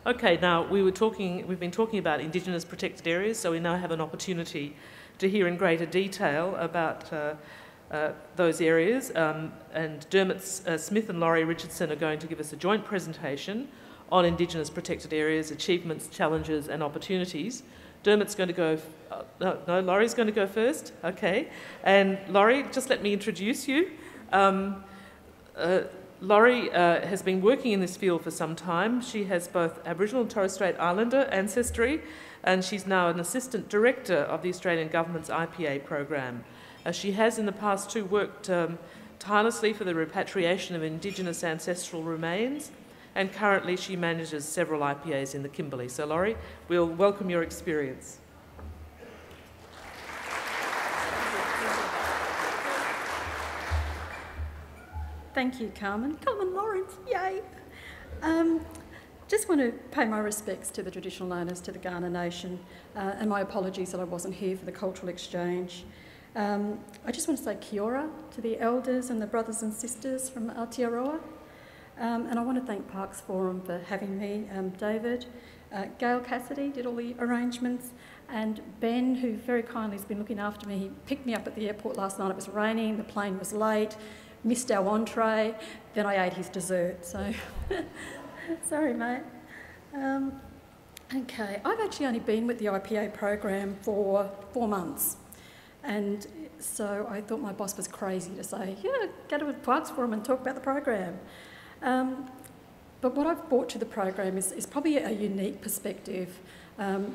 Okay, now we've been talking about Indigenous protected areas, so we now have an opportunity to hear in greater detail about those areas. And Dermot Smyth and Lori Richardson are going to give us a joint presentation on Indigenous protected areas, achievements, challenges and opportunities. Dermot's going to go... no, Laurie's going to go first. Okay. And Lori, just let me introduce you. Lori has been working in this field for some time. She has both Aboriginal and Torres Strait Islander ancestry, and she's now an Assistant Director of the Australian Government's IPA program. She has in the past too worked tirelessly for the repatriation of Indigenous ancestral remains, and currently she manages several IPAs in the Kimberley. So Lori, we'll welcome your experience. Thank you, Carmen. Carmen Lawrence, yay! Just want to pay my respects to the traditional owners, to the Kaurna Nation, and my apologies that I wasn't here for the cultural exchange. I just want to say kia ora to the elders and the brothers and sisters from Aotearoa. And I want to thank Parks Forum for having me, David. Gail Cassidy did all the arrangements, and Ben, who very kindly has been looking after me. He picked me up at the airport last night. It was raining, the plane was late, missed our entree, then I ate his dessert, so sorry mate. Okay, I've actually only been with the IPA program for 4 months, and so I thought my boss was crazy to say, yeah, go to a Parks Forum and talk about the program. But what I've brought to the program is probably a unique perspective.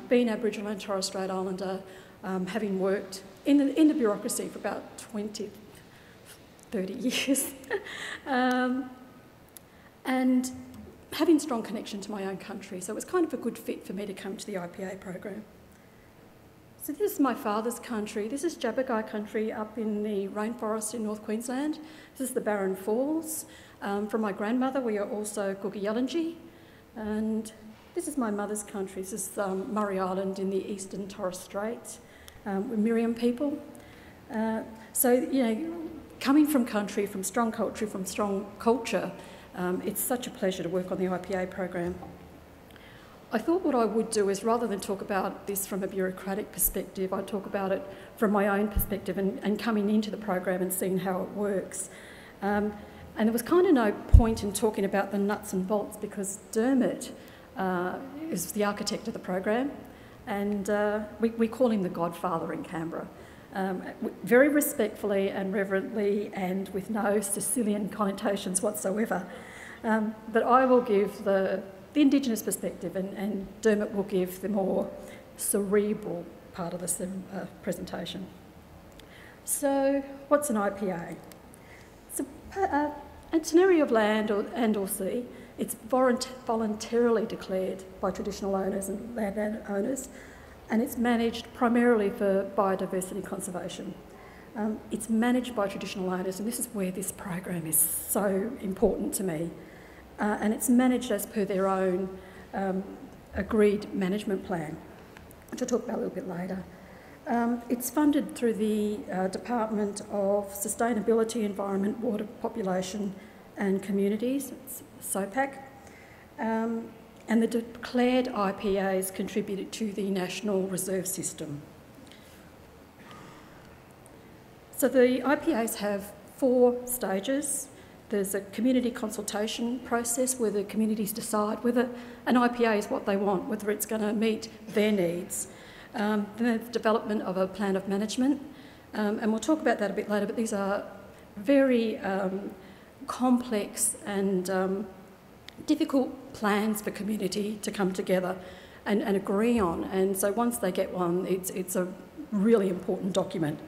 Being Aboriginal and Torres Strait Islander, having worked in the bureaucracy for about 30 years, and having strong connection to my own country. So it was kind of a good fit for me to come to the IPA program. So this is my father's country. This is Jabbergai country up in the rainforest in North Queensland. This is the Barron Falls. From my grandmother, we are also Guggiyallanji. And this is my mother's country. This is Murray Island in the eastern Torres Strait. We're Miriam people. So, you know, coming from country, from strong culture, it's such a pleasure to work on the IPA program. I thought what I would do is, rather than talk about this from a bureaucratic perspective, I'd talk about it from my own perspective and coming into the program and seeing how it works. And there was kind of no point in talking about the nuts and bolts because Dermot is the architect of the program, and we call him the Godfather in Canberra. Very respectfully and reverently and with no Sicilian connotations whatsoever. But I will give the Indigenous perspective and Dermot will give the more cerebral part of the presentation. So what's an IPA? It's an area of land and/or sea. It's voluntarily declared by traditional owners and land owners, and it's managed primarily for biodiversity conservation. It's managed by traditional owners, and this is where this program is so important to me. And it's managed as per their own agreed management plan, which I'll talk about a little bit later. It's funded through the Department of Sustainability, Environment, Water, Population and Communities, it's SOPAC, and the declared IPAs contributed to the National Reserve System. So the IPAs have 4 stages. There's a community consultation process where the communities decide whether an IPA is what they want, whether it's going to meet their needs. Then there's development of a plan of management, and we'll talk about that a bit later, but these are very complex and difficult plans for community to come together and agree on. And so once they get one, it's a really important document.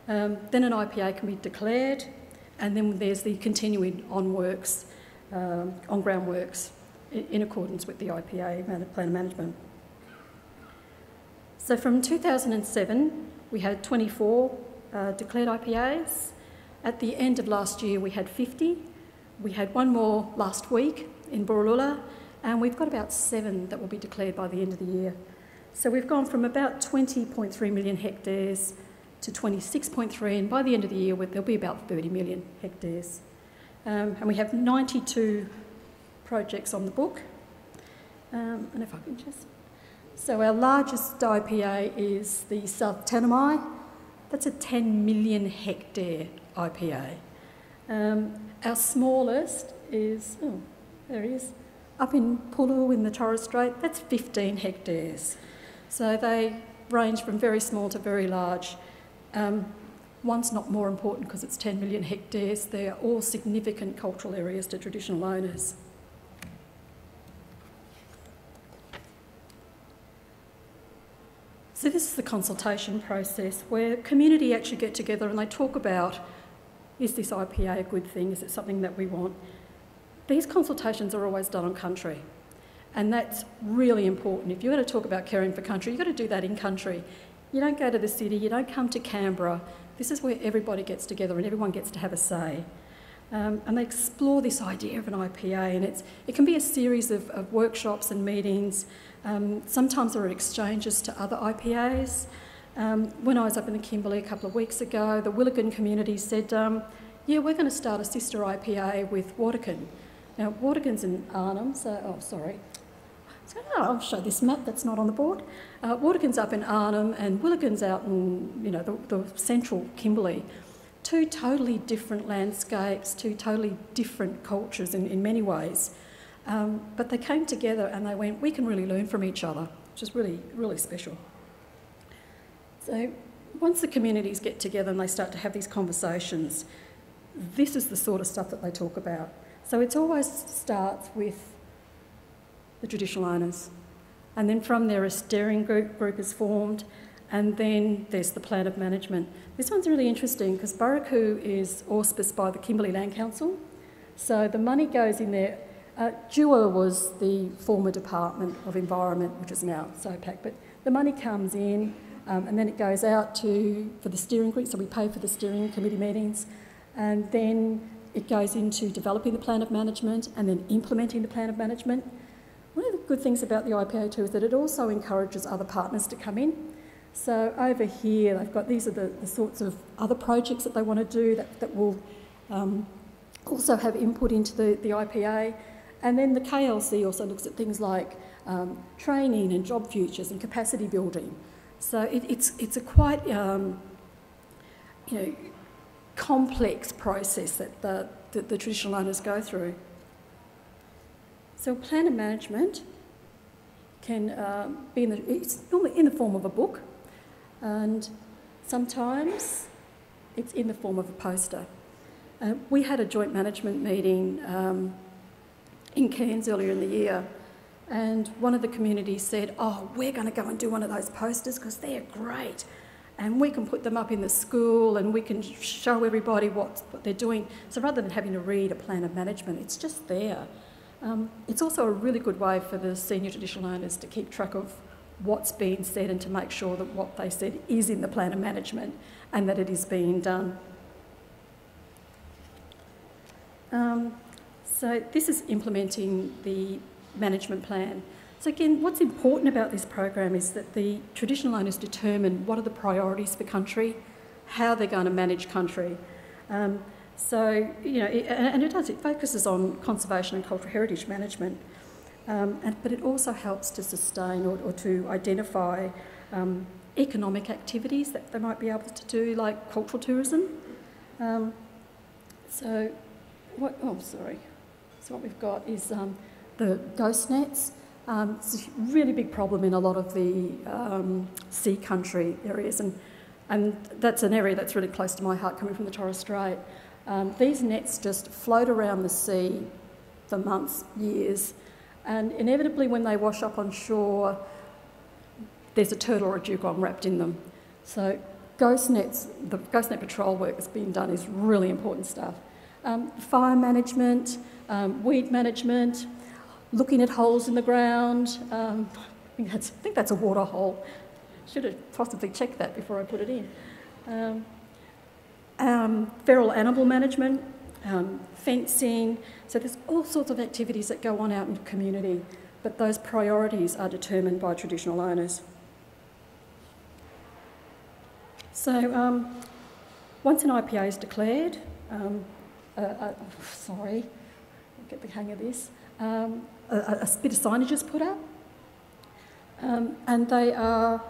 Then an IPA can be declared, and then there's the continuing on-ground works in accordance with the IPA plan of management. So from 2007, we had 24 declared IPAs. At the end of last year, we had 50. We had one more last week in Borroloola, and we've got about 7 that will be declared by the end of the year. So we've gone from about 20.3 million hectares to 26.3, and by the end of the year, there'll be about 30 million hectares. And we have 92 projects on the book. And if I can just... So our largest IPA is the South Tanami. That's a 10 million hectare IPA. Our smallest is, oh, there he is, up in Pulu in the Torres Strait. That's 15 hectares. So they range from very small to very large. One's not more important because it's 10 million hectares. They're all significant cultural areas to traditional owners. So this is the consultation process where community actually get together and they talk about, is this IPA a good thing? Is it something that we want? These consultations are always done on country, and that's really important. If you're going to talk about caring for country, you've got to do that in country. You don't go to the city, you don't come to Canberra. This is where everybody gets together and everyone gets to have a say. And they explore this idea of an IPA, and it can be a series of workshops and meetings. Sometimes there are exchanges to other IPAs. When I was up in the Kimberley a couple of weeks ago, the Willigan community said, yeah, we're going to start a sister IPA with Wardican. Now, Wardican's in Arnhem, so, oh, sorry. So, I'll show this map that's not on the board. Wardican's up in Arnhem and Willigan's out in, you know, the central Kimberley. Two totally different landscapes, two totally different cultures in many ways. But they came together and they went, we can really learn from each other, which is really, really special. So once the communities get together and they start to have these conversations, this is the sort of stuff that they talk about. So it always starts with the traditional owners. And then from there a steering group is formed, and then there's the plan of management. This one's really interesting because Burraku is auspiced by the Kimberley Land Council. So the money goes in there. Dewar was the former Department of Environment, which is now SOPAC, but the money comes in and then it goes out for the steering group, so we pay for the steering committee meetings, and then it goes into developing the plan of management and then implementing the plan of management. One of the good things about the IPA too is that it also encourages other partners to come in. So over here, they've got, these are the sorts of other projects that they want to do that will also have input into the IPA. And then the KLC also looks at things like training and job futures and capacity building. So it's a quite complex process that the traditional owners go through. So a plan of management can be it's normally in the form of a book, and sometimes it's in the form of a poster. We had a joint management meeting in Cairns earlier in the year, and one of the communities said, oh, we're going to go and do one of those posters because they're great, and we can put them up in the school and we can show everybody what they're doing. So rather than having to read a plan of management, it's just there. It's also a really good way for the senior traditional owners to keep track of what's being said and to make sure that what they said is in the plan of management and that it is being done. So this is implementing the management plan. So again, what's important about this program is that the traditional owners determine what are the priorities for country, how they're going to manage country. So, it focuses on conservation and cultural heritage management, but it also helps to sustain or to identify economic activities that they might be able to do, like cultural tourism. So what we've got is the ghost nets. It's a really big problem in a lot of the sea country areas, and that's an area that's really close to my heart, coming from the Torres Strait. These nets just float around the sea for months, years, and inevitably when they wash up on shore, there's a turtle or a dugong wrapped in them. So the ghost net patrol work that's being done is really important stuff. Fire management, weed management, looking at holes in the ground. I think that's a water hole. Should have possibly checked that before I put it in. Feral animal management, fencing. So there's all sorts of activities that go on out in the community, but those priorities are determined by traditional owners. So once an IPA is declared, get the hang of this. A bit of signage is put up, and they are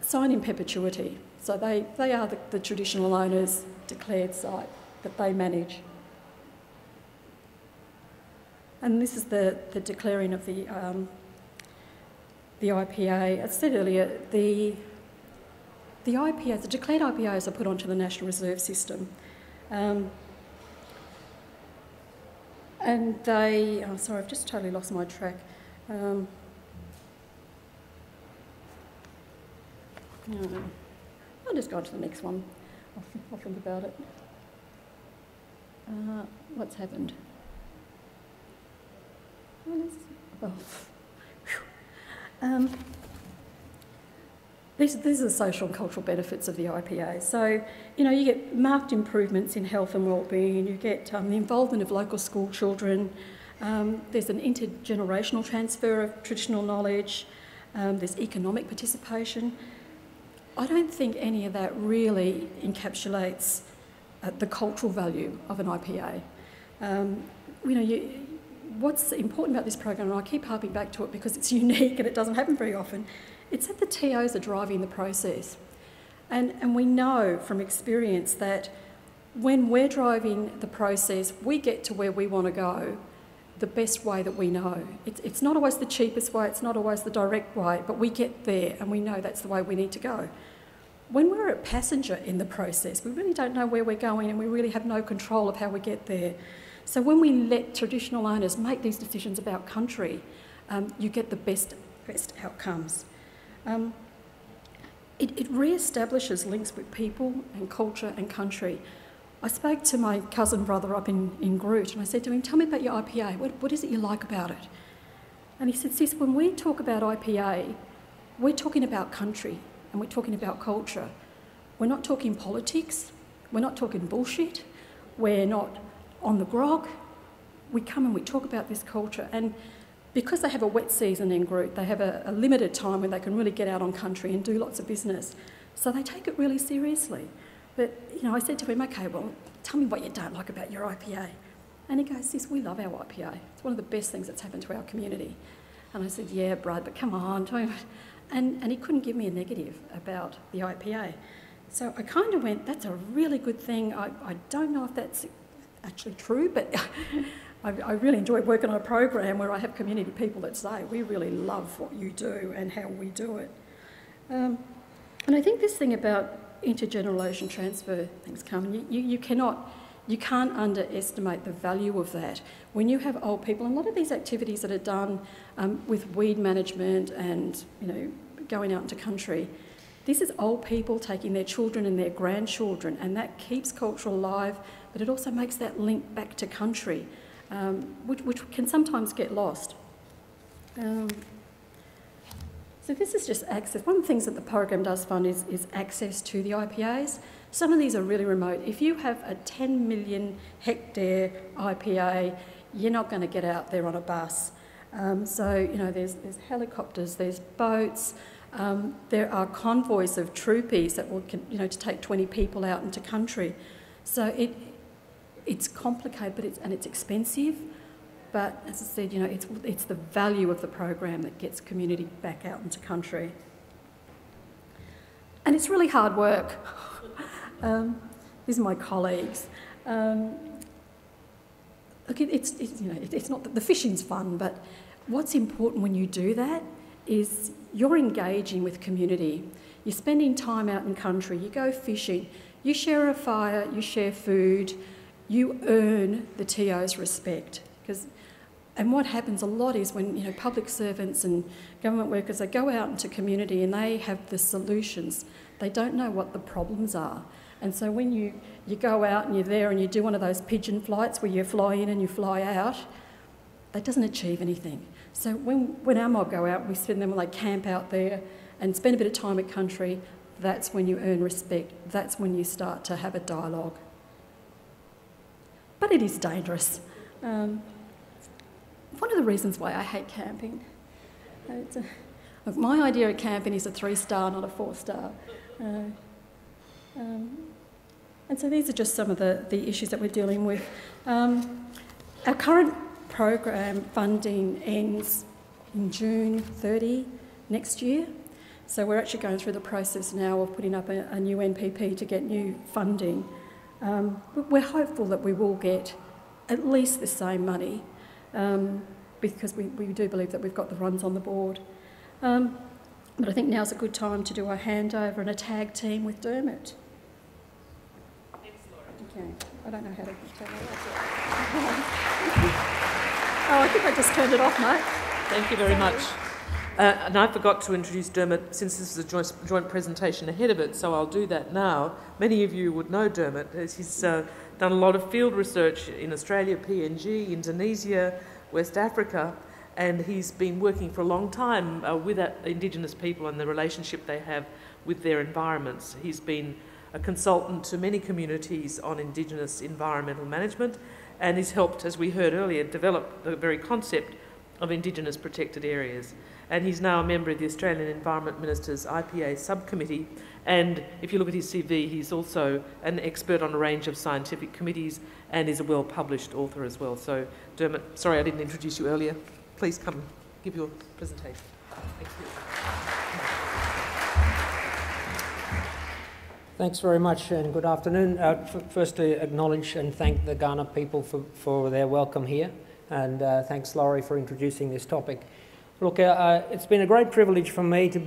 signed in perpetuity. So they are the traditional owners' declared site that they manage. And this is the declaring of the IPA. As I said earlier, the IPAs, the declared IPAs are put onto the National Reserve System. And they... Oh, sorry, I've just totally lost my track. No, I'll just go on to the next one. I'll think about it. What's happened? These are the social and cultural benefits of the IPA. So, you get marked improvements in health and wellbeing, you get the involvement of local school children, there's an intergenerational transfer of traditional knowledge, there's economic participation. I don't think any of that really encapsulates the cultural value of an IPA. What's important about this program, and I keep harping back to it because it's unique and it doesn't happen very often, it's that the TOs are driving the process. And we know from experience that when we're driving the process, we get to where we want to go the best way that we know. It's not always the cheapest way, it's not always the direct way, but we get there and we know that's the way we need to go. When we're a passenger in the process, we really don't know where we're going and we really have no control of how we get there. So when we let traditional owners make these decisions about country, you get the best outcomes. It re-establishes links with people and culture and country. I spoke to my cousin brother up in Groot and I said to him, tell me about your IPA, what is it you like about it? And he said, sis, when we talk about IPA, we're talking about country and we're talking about culture. We're not talking politics, we're not talking bullshit, we're not on the grog. We come and we talk about this culture, and because they have a wet season in Groot, they have a limited time when they can really get out on country and do lots of business. So they take it really seriously. But, I said to him, okay, well, tell me what you don't like about your IPA. And he goes, sis, we love our IPA. It's one of the best things that's happened to our community. And I said, yeah, Brad, but come on. And he couldn't give me a negative about the IPA. So I kind of went, that's a really good thing. I don't know if that's actually true, but I really enjoy working on a program where I have community people that say, we really love what you do and how we do it. And I think this thing about intergenerational transfer, things come, you can't underestimate the value of that. When you have old people, and a lot of these activities that are done with weed management and, going out into country, this is old people taking their children and their grandchildren, and that keeps culture alive, but it also makes that link back to country, which can sometimes get lost. So this is just access. One of the things that the program does fund is access to the IPAs. Some of these are really remote. If you have a 10 million hectare IPA, you're not going to get out there on a bus. There's helicopters, there's boats, there are convoys of troopies that will, to take 20 people out into country. So it's complicated, but it's expensive. But as I said, it's the value of the program that gets community back out into country. And it's really hard work. These are my colleagues. Look, it's not that the fishing's fun, but what's important when you do that is you're engaging with community. You're spending time out in country, you go fishing, you share a fire, you share food, you earn the TO's respect. And what happens a lot is when public servants and government workers, they go out into community and they have the solutions. They don't know what the problems are. And so when you go out and you're there and you do one of those pigeon flights where you fly in and you fly out, that doesn't achieve anything. So when our mob go out, we spend them when they camp out there and spend a bit of time at country, that's when you earn respect. That's when you start to have a dialogue. But it is dangerous. One of the reasons why I hate camping, my idea of camping is a 3-star, not a 4-star. And so these are just some of the issues that we're dealing with. Our current program funding ends in June 30 next year. So we're actually going through the process now of putting up a new NPP to get new funding. We're hopeful that we will get at least the same money because we do believe that we've got the runs on the board. But I think now's a good time to do a handover and a tag team with Dermot. Thanks, Lori. Okay, I don't know how to turn that off. Oh, I think I just turned it off, mate. Thank you very much. And I forgot to introduce Dermot since this is a joint presentation ahead of it, so I'll do that now. Many of you would know Dermot as he's done a lot of field research in Australia, PNG, Indonesia, West Africa, and he's been working for a long time with Indigenous people and the relationship they have with their environments. He's been a consultant to many communities on Indigenous environmental management, and he's helped, as we heard earlier, develop the very concept of Indigenous protected areas. And he's now a member of the Australian Environment Minister's IPA subcommittee, and if you look at his CV, he's also an expert on a range of scientific committees and is a well-published author as well. So, Dermot, sorry I didn't introduce you earlier. Please come and give your presentation. Thank you. Thanks very much and good afternoon. Firstly, acknowledge and thank the Ghana people for their welcome here, and thanks Lori for introducing this topic. Look, it's been a great privilege for me to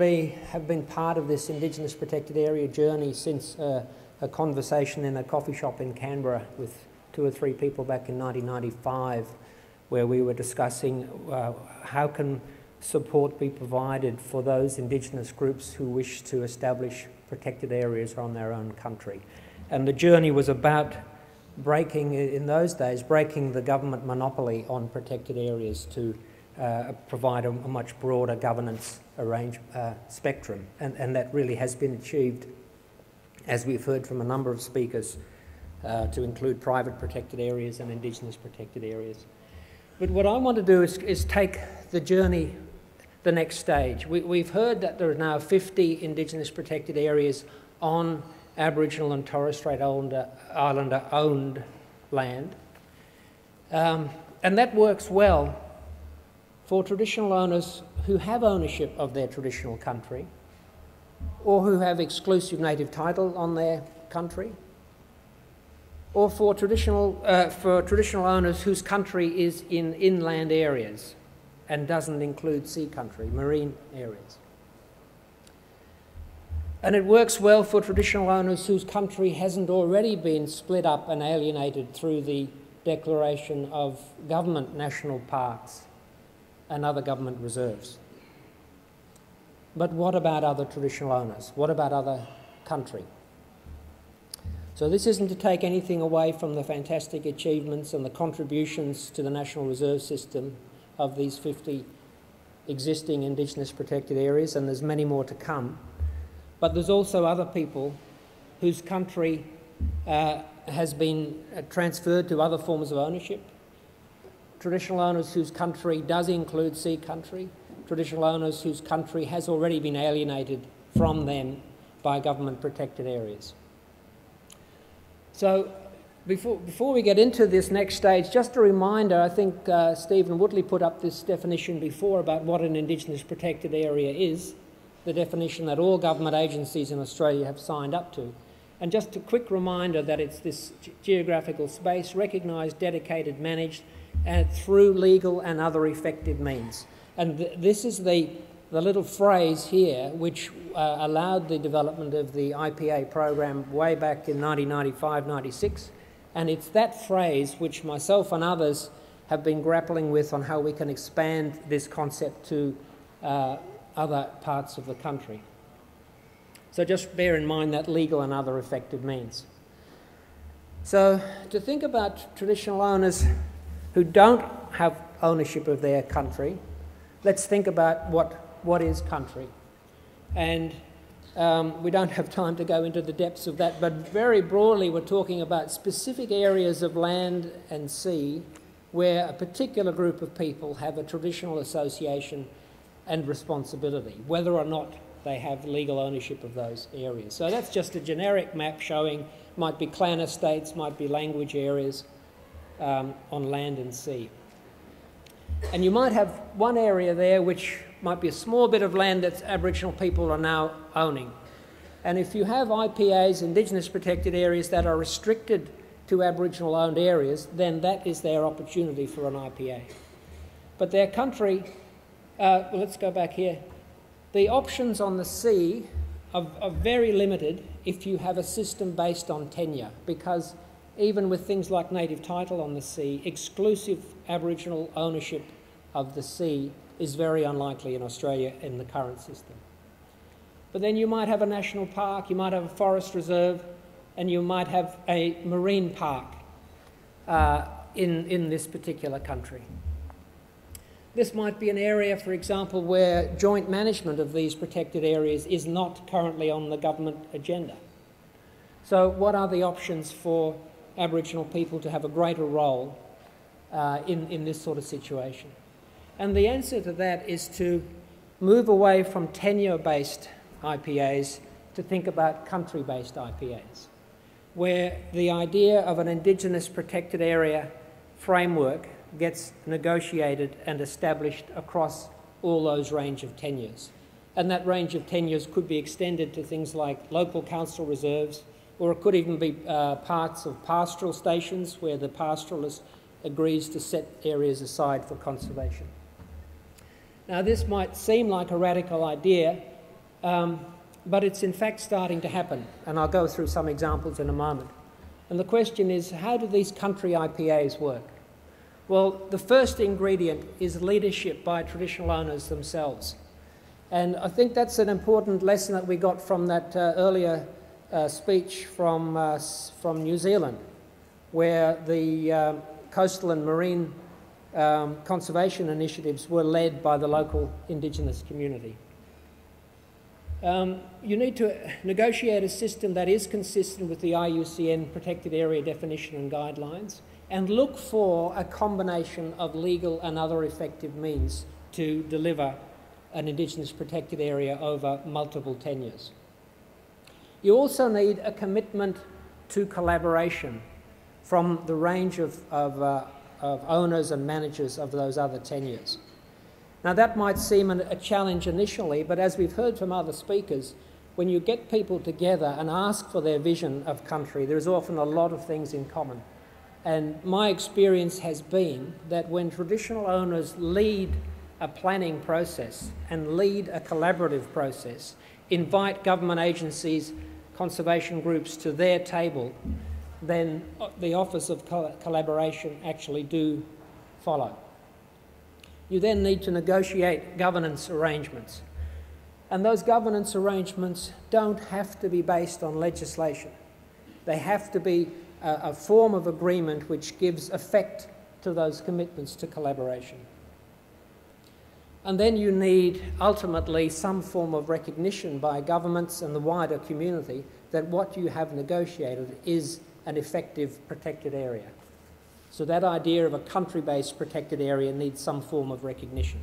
have been part of this Indigenous protected area journey since a conversation in a coffee shop in Canberra with 2 or 3 people back in 1995, where we were discussing how can support be provided for those Indigenous groups who wish to establish protected areas on their own country. And the journey was about in those days, breaking the government monopoly on protected areas to provide a much broader governance spectrum. And that really has been achieved, as we've heard from a number of speakers, to include private protected areas and Indigenous protected areas. But what I want to do is take the journey the next stage. We've heard that there are now 50 Indigenous protected areas on Aboriginal and Torres Strait Islander owned land. And that works well for traditional owners who have ownership of their traditional country or who have exclusive native title on their country, or for traditional owners whose country is in inland areas and doesn't include sea country, marine areas. And it works well for traditional owners whose country hasn't already been split up and alienated through the declaration of government national parks and other government reserves. But what about other traditional owners? What about other country? So this isn't to take anything away from the fantastic achievements and the contributions to the National Reserve System of these 50 existing Indigenous protected areas, and there's many more to come. But there's also other people whose country has been transferred to other forms of ownership, traditional owners whose country does include sea country, traditional owners whose country has already been alienated from them by government protected areas. So before we get into this next stage, just a reminder, I think Stephen Woodley put up this definition before about what an Indigenous protected area is, the definition that all government agencies in Australia have signed up to. And just a quick reminder that it's this geographical space recognised, dedicated, managed through legal and other effective means. And this is the little phrase here which allowed the development of the IPA program way back in 1995-96. And it's that phrase which myself and others have been grappling with on how we can expand this concept to other parts of the country. So just bear in mind that legal and other effective means. So to think about traditional owners who don't have ownership of their country, let's think about what is country. And we don't have time to go into the depths of that, but very broadly we're talking about specific areas of land and sea where a particular group of people have a traditional association and responsibility, whether or not they have legal ownership of those areas. So that's just a generic map showing, might be clan estates, might be language areas, on land and sea. And you might have one area there which might be a small bit of land that Aboriginal people are now owning. And if you have IPAs, Indigenous protected areas, that are restricted to Aboriginal owned areas, then that is their opportunity for an IPA. But their country, well, let's go back here. The options on the sea are very limited if you have a system based on tenure, because even with things like native title on the sea, exclusive Aboriginal ownership of the sea is very unlikely in Australia in the current system. But then you might have a national park, you might have a forest reserve, and you might have a marine park in this particular country. This might be an area, for example, where joint management of these protected areas is not currently on the government agenda. So what are the options for Aboriginal people to have a greater role in this sort of situation? And the answer to that is to move away from tenure-based IPAs to think about country-based IPAs, where the idea of an Indigenous protected area framework gets negotiated and established across all those range of tenures. And that range of tenures could be extended to things like local council reserves, or it could even be parts of pastoral stations where the pastoralist agrees to set areas aside for conservation. Now, this might seem like a radical idea, but it's in fact starting to happen, and I'll go through some examples in a moment. And the question is, how do these country IPAs work? Well, the first ingredient is leadership by traditional owners themselves. And I think that's an important lesson that we got from that earlier speech from New Zealand, where the coastal and marine conservation initiatives were led by the local Indigenous community. You need to negotiate a system that is consistent with the IUCN protected area definition and guidelines, and look for a combination of legal and other effective means to deliver an Indigenous protected area over multiple tenures. You also need a commitment to collaboration from the range of owners and managers of those other tenures. Now, that might seem a challenge initially, but as we've heard from other speakers, when you get people together and ask for their vision of country, there's often a lot of things in common. And my experience has been that when traditional owners lead a planning process and lead a collaborative process, invite government agencies, conservation groups to their table, then the offers of collaboration actually do follow. You then need to negotiate governance arrangements. And those governance arrangements don't have to be based on legislation. They have to be a form of agreement which gives effect to those commitments to collaboration. And then you need, ultimately, some form of recognition by governments and the wider community that what you have negotiated is an effective protected area. So that idea of a country-based protected area needs some form of recognition.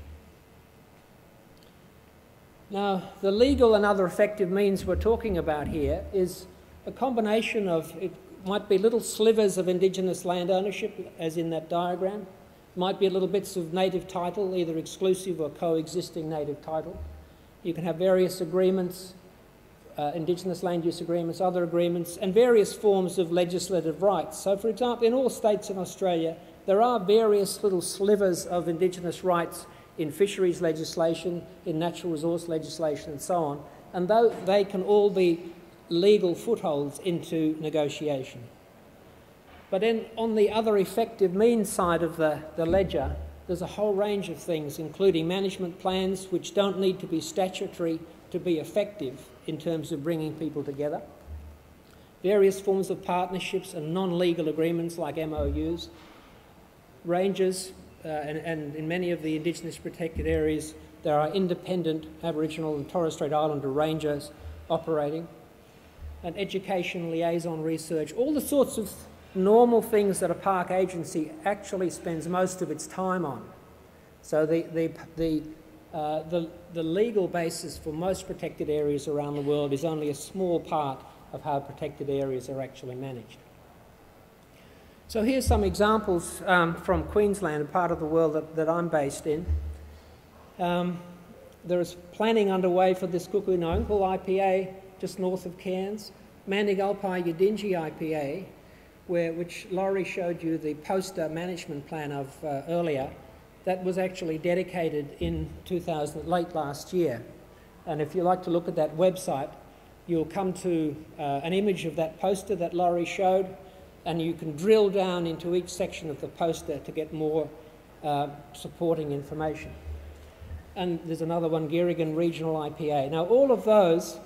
Now, the legal and other effective means we're talking about here is a combination of, it might be little slivers of Indigenous land ownership, as in that diagram. Might be little bits of native title, either exclusive or coexisting native title. You can have various agreements, Indigenous land use agreements, other agreements, and various forms of legislative rights. So, for example, in all states in Australia, there are various little slivers of Indigenous rights in fisheries legislation, in natural resource legislation, and so on, and though they can all be legal footholds into negotiation. But then on the other effective means side of the ledger, there's a whole range of things, including management plans, which don't need to be statutory to be effective in terms of bringing people together. Various forms of partnerships and non-legal agreements like MOUs. Rangers, and in many of the Indigenous protected areas, there are independent Aboriginal and Torres Strait Islander rangers operating. And education, liaison research, all the sorts of normal things that a park agency actually spends most of its time on. So the legal basis for most protected areas around the world is only a small part of how protected areas are actually managed. So here's some examples from Queensland, a part of the world that I'm based in. There is planning underway for this Kuku-Nongkul IPA just north of Cairns, Mandigalpai Yidinji IPA, which Lori showed you the poster management plan of earlier, that was actually dedicated in late last year. And if you like to look at that website, you'll come to an image of that poster that Lori showed, and you can drill down into each section of the poster to get more supporting information. And there's another one, Girrigan Regional IPA. Now, all of those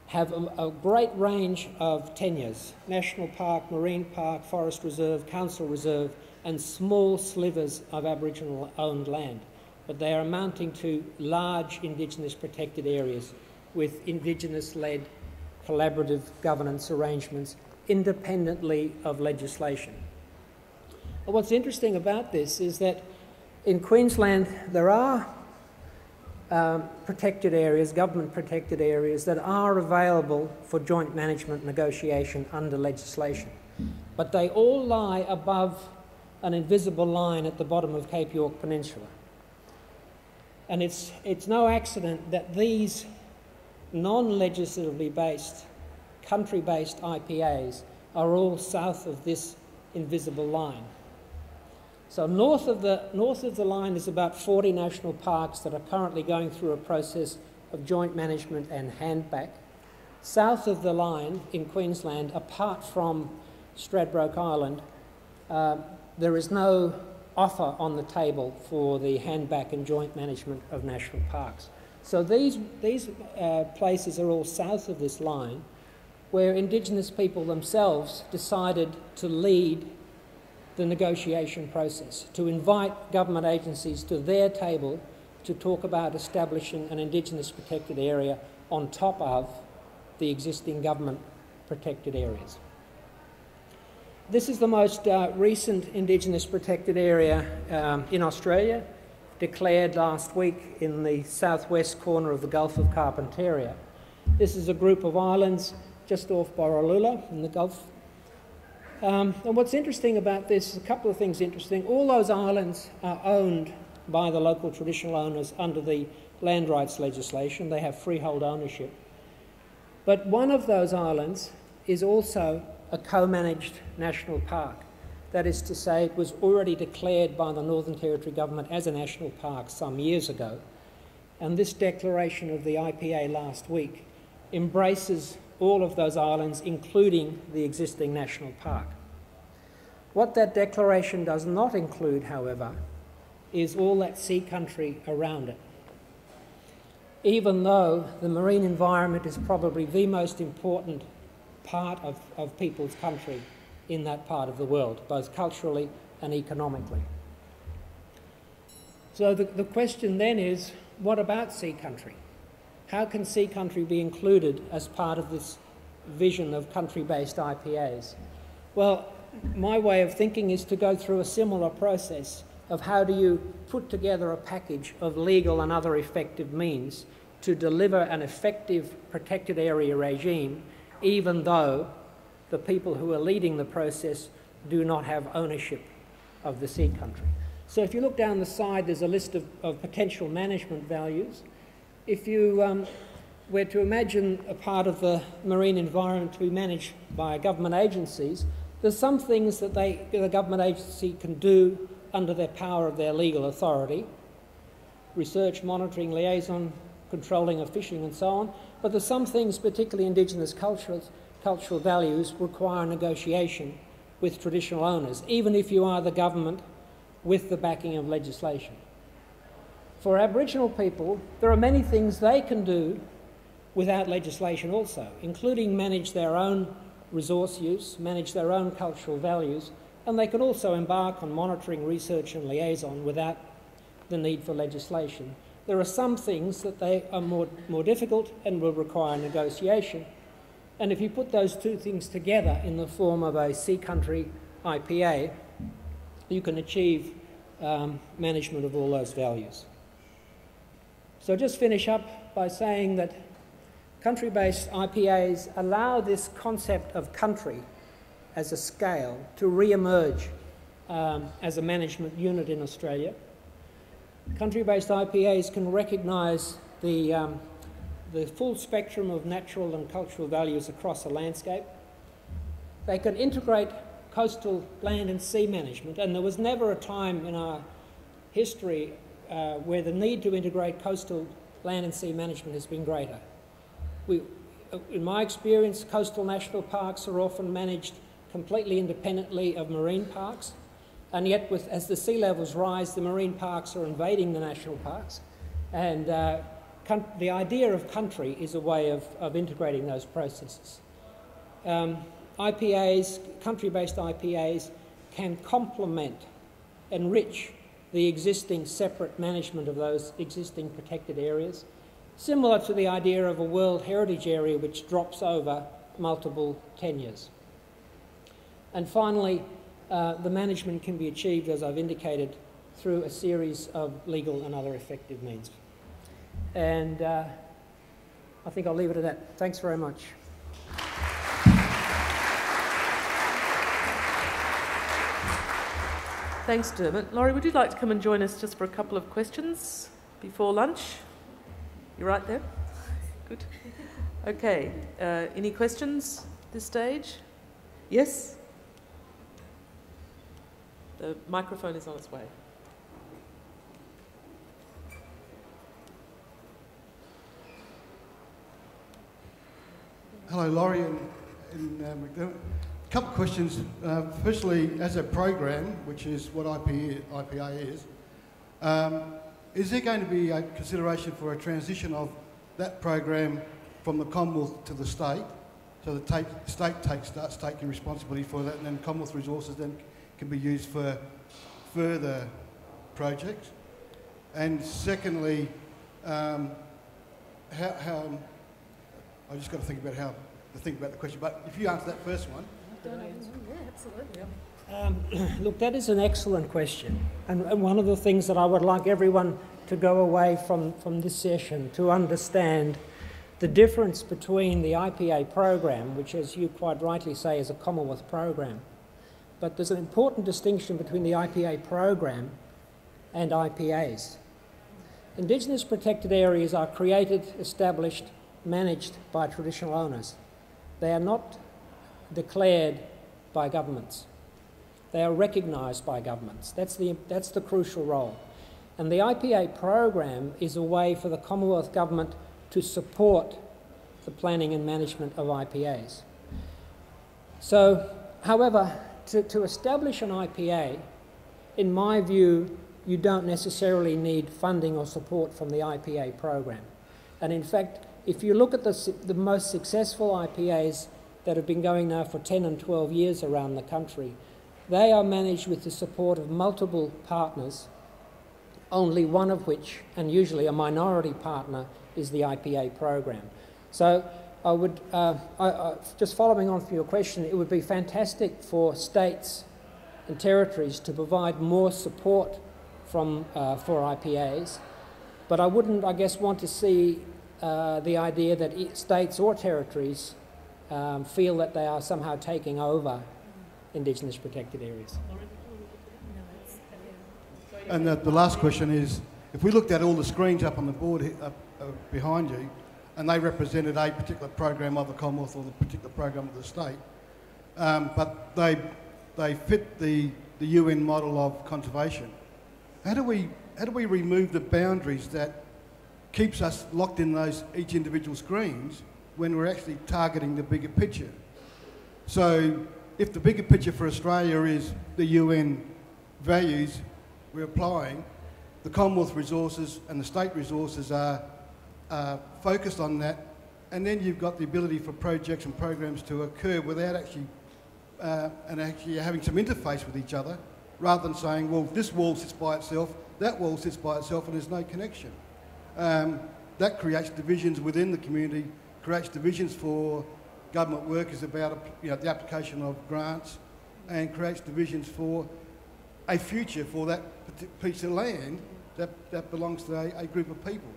have a great range of tenures: national park, marine park, forest reserve, council reserve, and small slivers of Aboriginal-owned land. But they are amounting to large Indigenous protected areas with Indigenous-led collaborative governance arrangements independently of legislation. But what's interesting about this is that in Queensland there are protected areas, government protected areas, that are available for joint management negotiation under legislation. But they all lie above an invisible line at the bottom of Cape York Peninsula. And it's no accident that these non-legislatively based, country-based IPAs are all south of this invisible line. So north of the line is about 40 national parks that are currently going through a process of joint management and handback. South of the line in Queensland, apart from Stradbroke Island, there is no offer on the table for the handback and joint management of national parks. So these places are all south of this line, where Indigenous people themselves decided to lead the negotiation process, to invite government agencies to their table to talk about establishing an Indigenous protected area on top of the existing government protected areas. This is the most recent Indigenous protected area in Australia, declared last week in the southwest corner of the Gulf of Carpentaria. This is a group of islands just off Borroloola in the Gulf. And what's interesting about this, a couple of things interesting. All those islands are owned by the local traditional owners under the land rights legislation. They have freehold ownership. But one of those islands is also a co-managed national park. That is to say, it was already declared by the Northern Territory government as a national park some years ago. And this declaration of the IPA last week embraces all of those islands, including the existing national park. What that declaration does not include, however, is all that sea country around it. Even though the marine environment is probably the most important part of people's country in that part of the world, both culturally and economically. So the question then is, what about sea country? How can sea country be included as part of this vision of country-based IPAs? Well, my way of thinking is to go through a similar process of how do you put together a package of legal and other effective means to deliver an effective protected area regime, even though the people who are leading the process do not have ownership of the sea country. So if you look down the side, there's a list of potential management values. If you were to imagine a part of the marine environment to be managed by government agencies, there's some things that the government agency can do under their power of their legal authority: research, monitoring, liaison, controlling of fishing and so on. But there's some things, particularly Indigenous cultural values, require negotiation with traditional owners, even if you are the government with the backing of legislation. For Aboriginal people, there are many things they can do without legislation also, including manage their own resource use, manage their own cultural values, and they can also embark on monitoring, research and liaison without the need for legislation. There are some things that they are more difficult and will require negotiation. And if you put those two things together in the form of a sea country IPA, you can achieve management of all those values. So just finish up by saying that country-based IPAs allow this concept of country as a scale to re-emerge as a management unit in Australia. Country-based IPAs can recognise the full spectrum of natural and cultural values across a landscape. They can integrate coastal land and sea management, and there was never a time in our history where the need to integrate coastal land and sea management has been greater. In my experience, coastal national parks are often managed completely independently of marine parks, and yet as the sea levels rise, the marine parks are invading the national parks, and the idea of country is a way of integrating those processes. IPAs, country-based IPAs, can complement, enrich the existing separate management of those existing protected areas, similar to the idea of a World Heritage Area which drops over multiple tenures. And finally, the management can be achieved, as I've indicated, through a series of legal and other effective means. And I think I'll leave it at that. Thanks very much. Thanks, Dermot. Laurie, would you like to come and join us just for a couple of questions before lunch? You right there? Good. Okay. Any questions at this stage? Yes? The microphone is on its way. Hello, Laurie and McDermott. A couple of questions. Firstly, as a program, which is what IPA is there going to be a consideration for a transition of that program from the Commonwealth to the state, so the state starts taking responsibility for that, and then Commonwealth resources then can be used for further projects? And secondly, how I just got to think about how to think about the question, but if you answer that first one. Yeah, absolutely. Look, that is an excellent question, and one of the things that I would like everyone to go away from this session to understand the difference between the IPA program, which, as you quite rightly say, is a Commonwealth program, but there's an important distinction between the IPA program and IPAs. Indigenous protected areas are created, established, managed by traditional owners. They are not declared by governments. They are recognised by governments. That's the crucial role. And the IPA program is a way for the Commonwealth Government to support the planning and management of IPAs. So, however, to establish an IPA, in my view, you don't necessarily need funding or support from the IPA program. And in fact, if you look at the most successful IPAs that have been going now for 10 and 12 years around the country, they are managed with the support of multiple partners, only one of which, and usually a minority partner, is the IPA program. So I would, just following on from your question, it would be fantastic for states and territories to provide more support for IPAs, but I wouldn't, I guess, want to see the idea that states or territories feel that they are somehow taking over Indigenous protected areas. And the last question is, if we looked at all the screens up on the board behind you, and they represented a particular program of the Commonwealth or the particular program of the state, but they fit the UN model of conservation. How do we remove the boundaries that keeps us locked in each individual screens when we're actually targeting the bigger picture? So if the bigger picture for Australia is the UN values we're applying, the Commonwealth resources and the state resources are focused on that, and then you've got the ability for projects and programs to occur without actually having some interface with each other, rather than saying, well, this wall sits by itself, that wall sits by itself, and there's no connection. That creates divisions within the community, creates divisions for government workers about the application of grants, and creates divisions for a future for that piece of land that belongs to a group of people,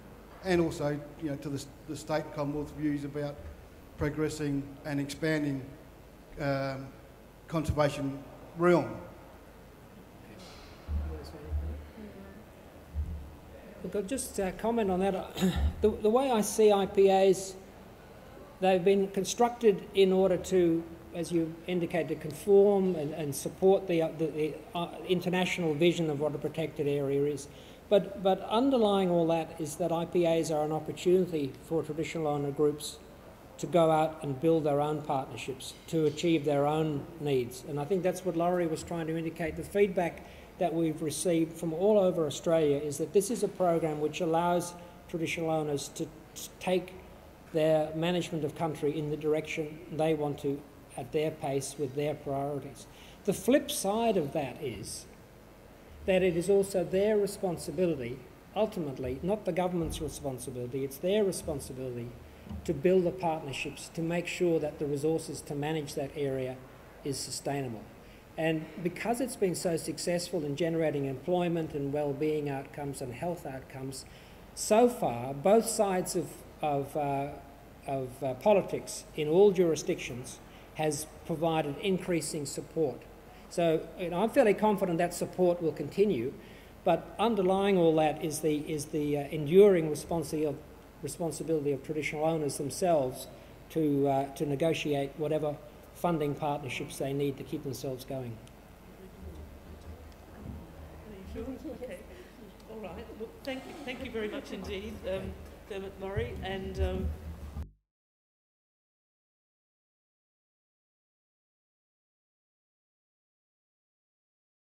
and also to the state Commonwealth views about progressing and expanding conservation realm. Look, I'll just comment on that. The way I see IPAs, they've been constructed in order to, as you indicated, conform and support the international vision of what a protected area is. But underlying all that is that IPAs are an opportunity for traditional owner groups to go out and build their own partnerships, to achieve their own needs. And I think that's what Lori was trying to indicate. The feedback that we've received from all over Australia is that this is a program which allows traditional owners to take their management of country in the direction they want to, at their pace, with their priorities. The flip side of that is that it is also their responsibility, ultimately, not the government's responsibility, it's their responsibility to build the partnerships to make sure that the resources to manage that area is sustainable. And because it's been so successful in generating employment and well-being outcomes and health outcomes, so far, both sides of politics in all jurisdictions has provided increasing support. So I'm fairly confident that support will continue, but underlying all that is the enduring responsibility of traditional owners themselves to negotiate whatever funding partnerships they need to keep themselves going. Okay. All right. Look, thank you very much indeed, Dermot, Lori, and